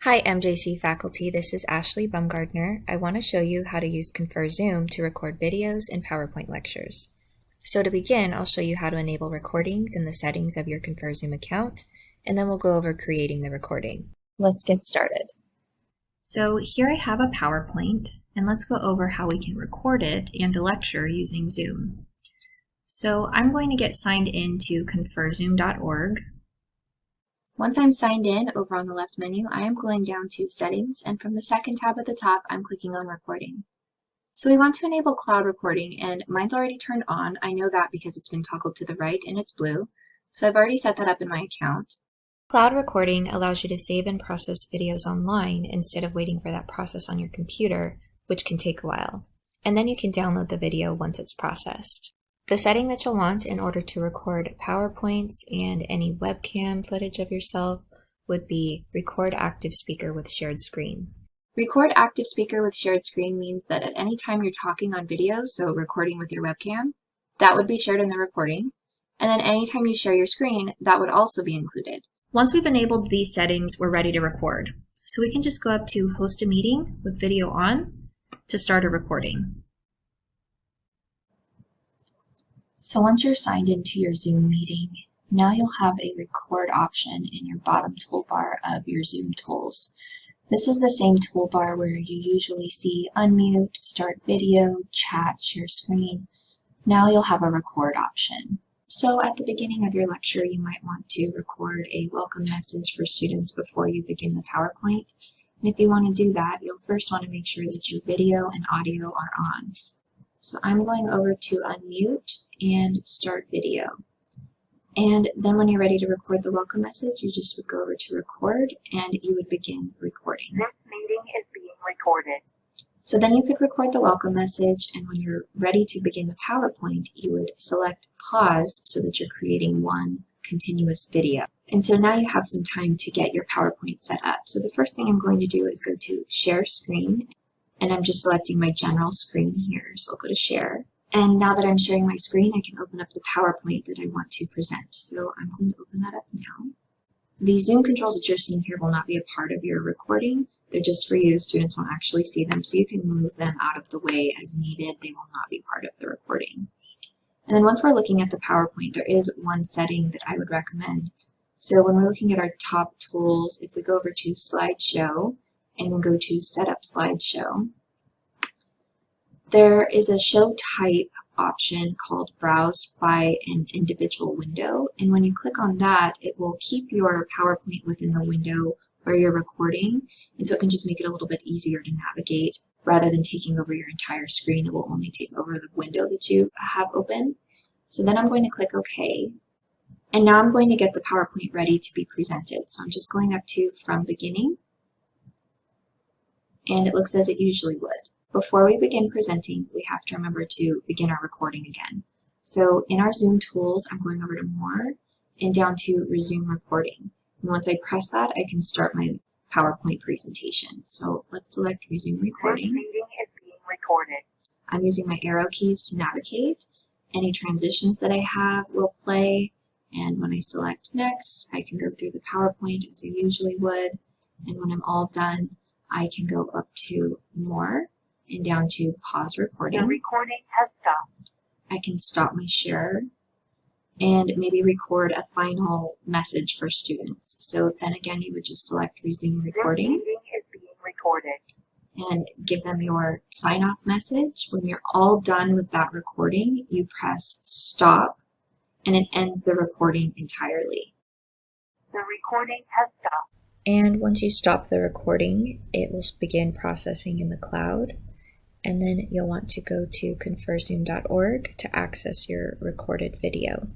Hi MJC faculty, this is Ashley Baumgardner. I want to show you how to use ConferZoom to record videos and PowerPoint lectures. So to begin, I'll show you how to enable recordings in the settings of your ConferZoom account, and then we'll go over creating the recording. Let's get started. So here I have a PowerPoint, and let's go over how we can record it and a lecture using Zoom. So I'm going to get signed into ConferZoom.org. Once I'm signed in, over on the left menu, I am going down to Settings, and from the second tab at the top, I'm clicking on Recording. So we want to enable cloud recording, and mine's already turned on. I know that because it's been toggled to the right and it's blue. So I've already set that up in my account. Cloud recording allows you to save and process videos online instead of waiting for that process on your computer, which can take a while. And then you can download the video once it's processed. The setting that you'll want in order to record PowerPoints and any webcam footage of yourself would be Record Active Speaker with Shared Screen. Record Active Speaker with Shared Screen means that at any time you're talking on video, so recording with your webcam, that would be shared in the recording. And then anytime you share your screen, that would also be included. Once we've enabled these settings, we're ready to record. So we can just go up to Host a Meeting with Video On to start a recording. So once you're signed into your Zoom meeting, now you'll have a record option in your bottom toolbar of your Zoom tools. This is the same toolbar where you usually see unmute, start video, chat, share screen. Now you'll have a record option. So at the beginning of your lecture, you might want to record a welcome message for students before you begin the PowerPoint. And if you want to do that, you'll first want to make sure that your video and audio are on. So I'm going over to unmute and start video. And then when you're ready to record the welcome message, you just would go over to record and you would begin recording. This meeting is being recorded. So then you could record the welcome message, and when you're ready to begin the PowerPoint, you would select pause so that you're creating one continuous video. And so now you have some time to get your PowerPoint set up. So the first thing I'm going to do is go to Share Screen. And I'm just selecting my general screen here. So I'll go to Share. And now that I'm sharing my screen, I can open up the PowerPoint that I want to present. So I'm going to open that up now. The Zoom controls that you're seeing here will not be a part of your recording. They're just for you. Students won't actually see them, so you can move them out of the way as needed. They will not be part of the recording. And then once we're looking at the PowerPoint, there is one setting that I would recommend. So when we're looking at our top tools, if we go over to Slideshow, and then go to Setup Slideshow, there is a show type option called Browse by an Individual Window. And when you click on that, it will keep your PowerPoint within the window where you're recording. And so it can just make it a little bit easier to navigate. Rather than taking over your entire screen, it will only take over the window that you have open. So then I'm going to click OK. And now I'm going to get the PowerPoint ready to be presented. So I'm just going up to From Beginning. And it looks as it usually would. Before we begin presenting, we have to remember to begin our recording again. So in our Zoom tools, I'm going over to More and down to Resume Recording. And once I press that, I can start my PowerPoint presentation. So let's select Resume Recording. This meeting is being recorded. I'm using my arrow keys to navigate. Any transitions that I have will play. And when I select Next, I can go through the PowerPoint as I usually would. And when I'm all done, I can go up to More and down to Pause Recording. The recording has stopped. I can stop my share and maybe record a final message for students. So then again, you would just select Resume Recording. This meeting is being recorded. And give them your sign-off message. When you're all done with that recording, you press Stop and it ends the recording entirely. The recording has stopped. And once you stop the recording, it will begin processing in the cloud. And then you'll want to go to ConferZoom.org to access your recorded video.